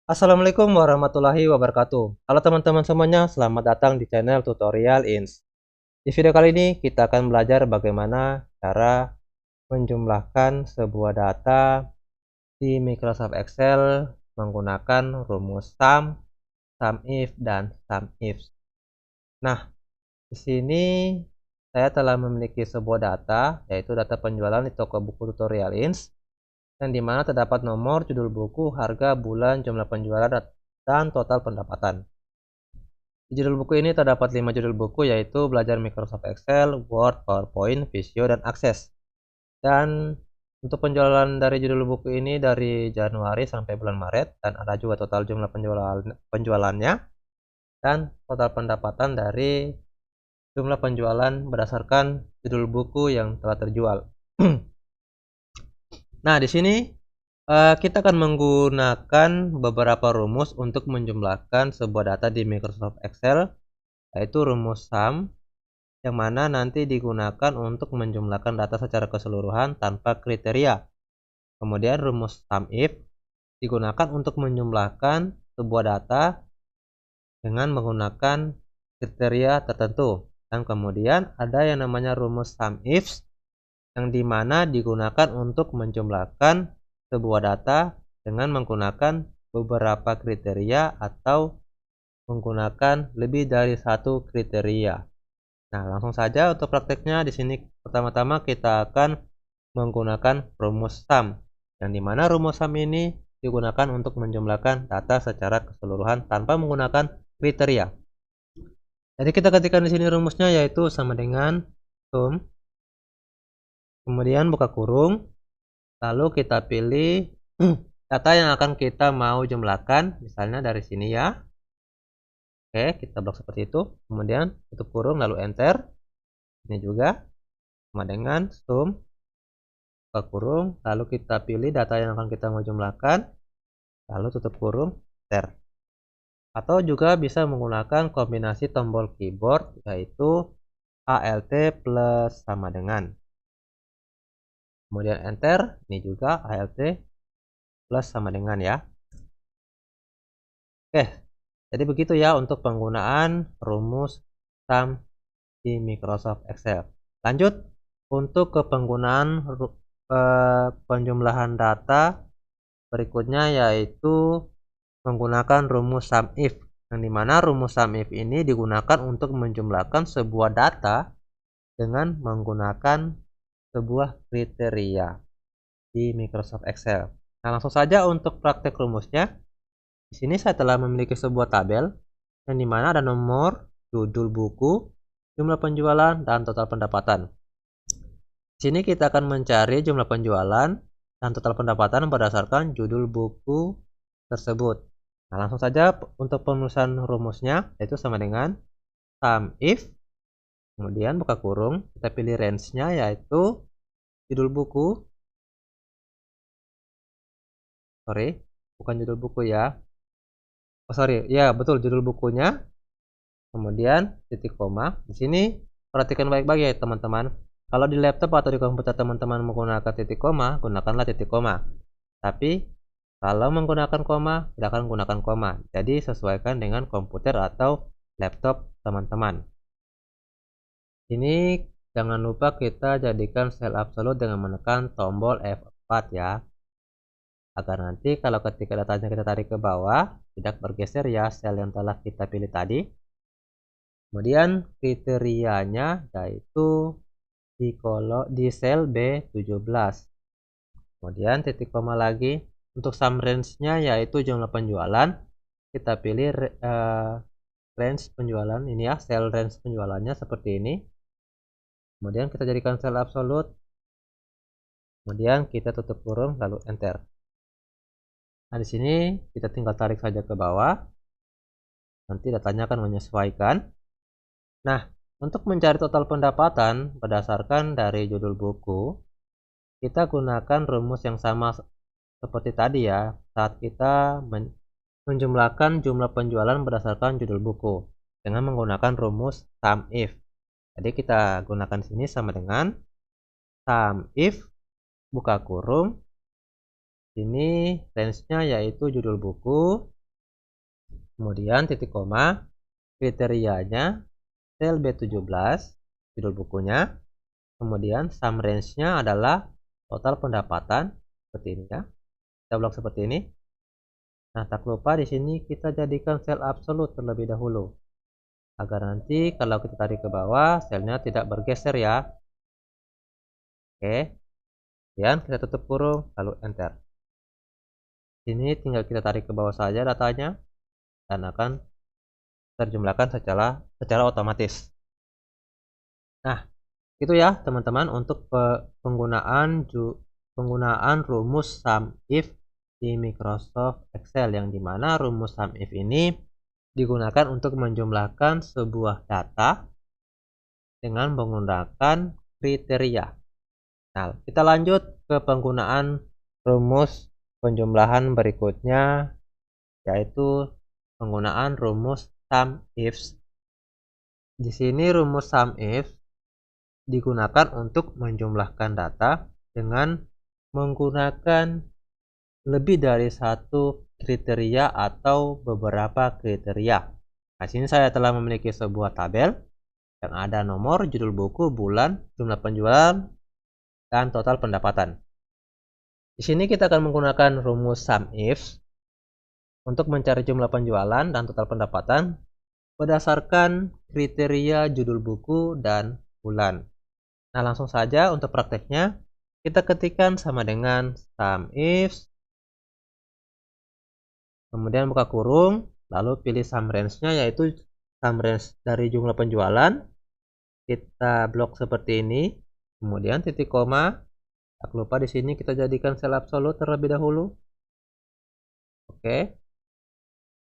Assalamualaikum warahmatullahi wabarakatuh. Halo teman-teman semuanya, selamat datang di channel Tutorial Ins. Di video kali ini kita akan belajar bagaimana cara menjumlahkan sebuah data di Microsoft Excel menggunakan rumus sum, SUMIF, dan SUMIF. Nah, di sini saya telah memiliki sebuah data, yaitu data penjualan di toko buku Tutorial Ins, yang dimana terdapat nomor, judul buku, harga, bulan, jumlah penjualan, dan total pendapatan. Di judul buku ini terdapat 5 judul buku, yaitu belajar Microsoft Excel, Word, PowerPoint, Visio, dan Access. Dan untuk penjualan dari judul buku ini dari Januari sampai bulan Maret, dan ada juga total jumlah penjualannya dan total pendapatan dari jumlah penjualan berdasarkan judul buku yang telah terjual. Nah, di sini kita akan menggunakan beberapa rumus untuk menjumlahkan sebuah data di Microsoft Excel, yaitu rumus sum, yang mana nanti digunakan untuk menjumlahkan data secara keseluruhan tanpa kriteria. Kemudian rumus SUMIF digunakan untuk menjumlahkan sebuah data dengan menggunakan kriteria tertentu. Dan kemudian ada yang namanya rumus SUMIFs, yang dimana digunakan untuk menjumlahkan sebuah data dengan menggunakan beberapa kriteria atau menggunakan lebih dari satu kriteria. Nah, langsung saja untuk prakteknya. Di sini pertama-tama kita akan menggunakan rumus sum, yang dimana rumus sum ini digunakan untuk menjumlahkan data secara keseluruhan tanpa menggunakan kriteria. Jadi kita ketikkan di sini rumusnya, yaitu sama dengan sum, kemudian buka kurung, lalu kita pilih data yang akan kita mau jumlahkan, misalnya dari sini ya. Oke, kita blok seperti itu, kemudian tutup kurung lalu enter. Ini juga sama dengan sum, buka kurung, lalu kita pilih data yang akan kita mau jumlahkan, lalu tutup kurung, enter. Atau juga bisa menggunakan kombinasi tombol keyboard, yaitu ALT plus sama dengan. Kemudian enter, ini juga ALT plus sama dengan ya. Oke, jadi begitu ya untuk penggunaan rumus sum di Microsoft Excel. Lanjut untuk ke penggunaan penjumlahan data berikutnya, yaitu menggunakan rumus SUMIF, yang dimana rumus SUMIF ini digunakan untuk menjumlahkan sebuah data dengan menggunakan sebuah kriteria di Microsoft Excel. Nah, langsung saja untuk praktek rumusnya. Di sini saya telah memiliki sebuah tabel yang dimana ada nomor, judul buku, jumlah penjualan, dan total pendapatan. Di sini kita akan mencari jumlah penjualan dan total pendapatan berdasarkan judul buku tersebut. Nah, langsung saja untuk penulisan rumusnya, yaitu sama dengan SUMIF, kemudian buka kurung, kita pilih range-nya, yaitu judul buku. Sorry, bukan judul buku ya. Oh, sorry, ya betul, judul bukunya. Kemudian titik koma. Di sini perhatikan baik-baik ya teman-teman. Kalau di laptop atau di komputer teman-teman menggunakan titik koma, gunakanlah titik koma. Tapi kalau menggunakan koma, silakan gunakan koma. Jadi sesuaikan dengan komputer atau laptop teman-teman. Ini jangan lupa kita jadikan sel absolut dengan menekan tombol F4 ya, agar nanti kalau ketika datanya kita tarik ke bawah tidak bergeser ya sel yang telah kita pilih tadi. Kemudian kriterianya yaitu di sel B17. Kemudian titik koma lagi. Untuk sum range-nya yaitu jumlah penjualan. Kita pilih range penjualan ini ya, sel range penjualannya seperti ini. Kemudian kita jadikan sel absolut. Kemudian kita tutup kurung lalu enter. Nah, di sini kita tinggal tarik saja ke bawah. Nanti datanya akan menyesuaikan. Nah, untuk mencari total pendapatan berdasarkan dari judul buku, kita gunakan rumus yang sama seperti tadi ya, saat kita menjumlahkan jumlah penjualan berdasarkan judul buku dengan menggunakan rumus SUMIF. Jadi kita gunakan sini sama dengan SUMIF, buka kurung, ini range-nya yaitu judul buku, kemudian titik koma, kriterianya sel B17, judul bukunya, kemudian sum range-nya adalah total pendapatan, seperti ini ya. Kita blok seperti ini. Nah, tak lupa di sini kita jadikan sel absolut terlebih dahulu, agar nanti kalau kita tarik ke bawah, selnya tidak bergeser ya. Oke, kemudian kita tutup kurung, lalu enter. Ini tinggal kita tarik ke bawah saja datanya, dan akan terjumlahkan secara otomatis. Nah, itu ya teman-teman untuk penggunaan rumus SUMIF di Microsoft Excel, yang dimana rumus SUMIF ini digunakan untuk menjumlahkan sebuah data dengan menggunakan kriteria. Nah, kita lanjut ke penggunaan rumus penjumlahan berikutnya, yaitu penggunaan rumus SUMIF. Di sini rumus SUMIF digunakan untuk menjumlahkan data dengan menggunakan lebih dari satu kriteria atau beberapa kriteria. Nah, sini saya telah memiliki sebuah tabel yang ada nomor, judul buku, bulan, jumlah penjualan, dan total pendapatan. Di sini kita akan menggunakan rumus SUMIF untuk mencari jumlah penjualan dan total pendapatan berdasarkan kriteria judul buku dan bulan. Nah, langsung saja untuk prakteknya kita ketikkan sama dengan SUMIF, kemudian buka kurung, lalu pilih sum range-nya, yaitu sum range dari jumlah penjualan. Kita blok seperti ini, kemudian titik koma. Tak lupa di sini kita jadikan sel absolut terlebih dahulu. Oke.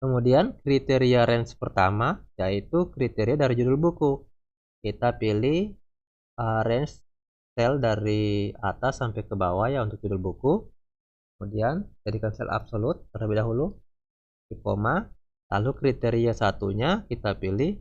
Kemudian kriteria range pertama, yaitu kriteria dari judul buku. Kita pilih range sel dari atas sampai ke bawah ya untuk judul buku. Kemudian jadikan sel absolut terlebih dahulu, titik koma. Lalu kriteria satunya kita pilih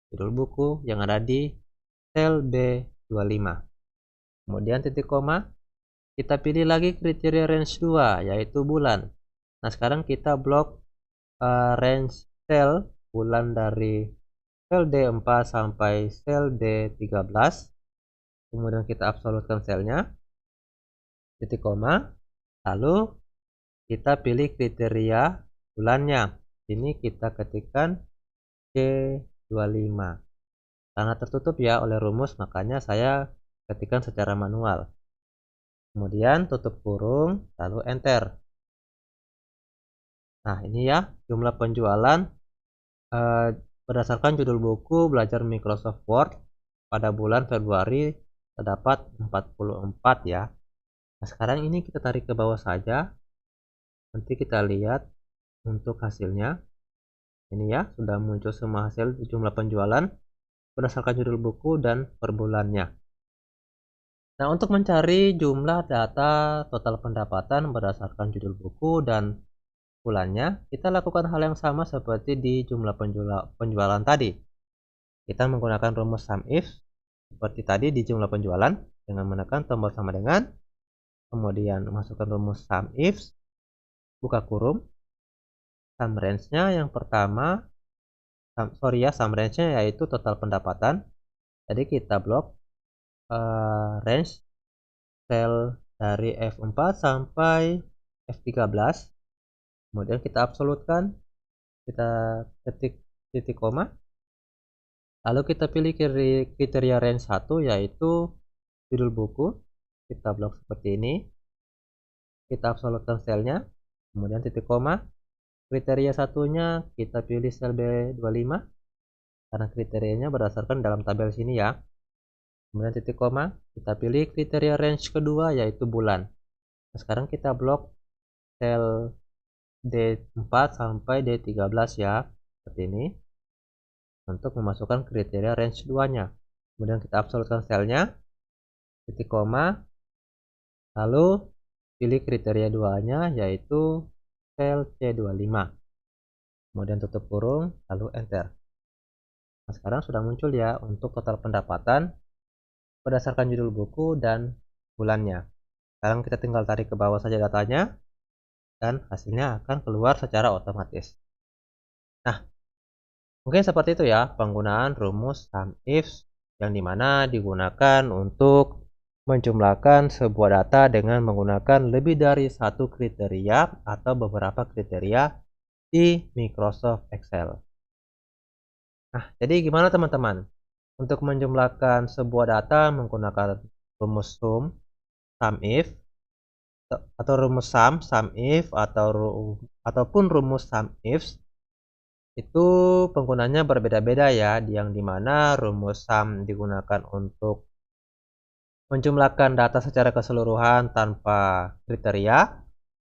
judul buku yang ada di sel B25. Kemudian titik koma. Kita pilih lagi kriteria range 2, yaitu bulan. Nah, sekarang kita blok range sel bulan dari sel D4 sampai sel D13. Kemudian kita absolutkan selnya, titik koma. Lalu kita pilih kriteria bulannya. Ini kita ketikkan C25. Karena tertutup ya oleh rumus, makanya saya ketikkan secara manual. Kemudian tutup kurung, lalu enter. Nah, ini ya jumlah penjualan berdasarkan judul buku belajar Microsoft Word pada bulan Februari terdapat 44 ya. Nah, sekarang ini kita tarik ke bawah saja. Nanti kita lihat untuk hasilnya. Ini ya, sudah muncul semua hasil jumlah penjualan berdasarkan judul buku dan per bulannya. Nah, untuk mencari jumlah data total pendapatan berdasarkan judul buku dan bulannya, kita lakukan hal yang sama seperti di jumlah penjualan tadi. Kita menggunakan rumus SUMIF seperti tadi di jumlah penjualan dengan menekan tombol sama dengan, kemudian masukkan rumus SUMIF, buka kurung, sum range-nya yang pertama, sum range-nya yaitu total pendapatan. Jadi kita blok range sel dari F4 sampai F13, kemudian kita absolutkan, kita ketik titik koma, lalu kita pilih kriteria range 1, yaitu judul buku. Kita blok seperti ini, kita absolutkan selnya, kemudian titik koma. Kriteria satunya kita pilih sel B25 karena kriterianya berdasarkan dalam tabel sini ya. Kemudian titik koma, kita pilih kriteria range kedua, yaitu bulan. Nah, sekarang kita blok sel D4 sampai D13 ya, seperti ini, untuk memasukkan kriteria range 2-nya. Kemudian kita absolutkan selnya, titik koma, lalu pilih kriteria 2-nya, yaitu sel C25. Kemudian tutup kurung, lalu enter. Nah, sekarang sudah muncul ya untuk total pendapatan berdasarkan judul buku dan bulannya. Sekarang kita tinggal tarik ke bawah saja datanya, dan hasilnya akan keluar secara otomatis. Nah, mungkin seperti itu ya penggunaan rumus sum if yang dimana digunakan untuk menjumlahkan sebuah data dengan menggunakan lebih dari satu kriteria atau beberapa kriteria di Microsoft Excel. Nah, jadi gimana teman-teman? Untuk menjumlahkan sebuah data menggunakan rumus sum if, atau rumus sum if, ataupun rumus sum ifs, itu penggunanya berbeda-beda ya, yang dimana rumus sum digunakan untuk menjumlahkan data secara keseluruhan tanpa kriteria,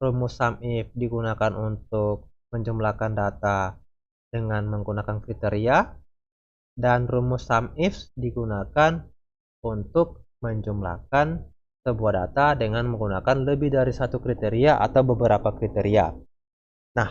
rumus sum if digunakan untuk menjumlahkan data dengan menggunakan kriteria, dan rumus sum ifs digunakan untuk menjumlahkan sebuah data dengan menggunakan lebih dari satu kriteria atau beberapa kriteria. Nah,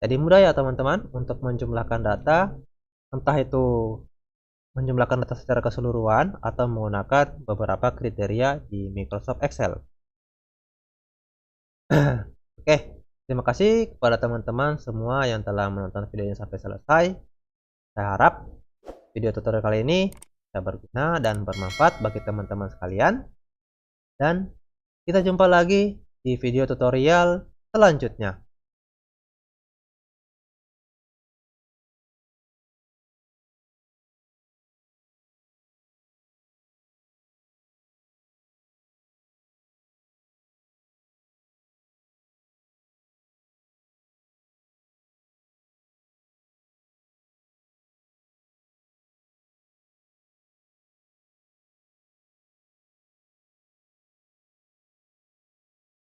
jadi mudah ya teman-teman untuk menjumlahkan data, entah itu menjumlahkan data secara keseluruhan atau menggunakan beberapa kriteria di Microsoft Excel. Oke, terima kasih kepada teman-teman semua yang telah menonton videonya sampai selesai. Saya harap video tutorial kali ini bisa berguna dan bermanfaat bagi teman-teman sekalian. Dan kita jumpa lagi di video tutorial selanjutnya.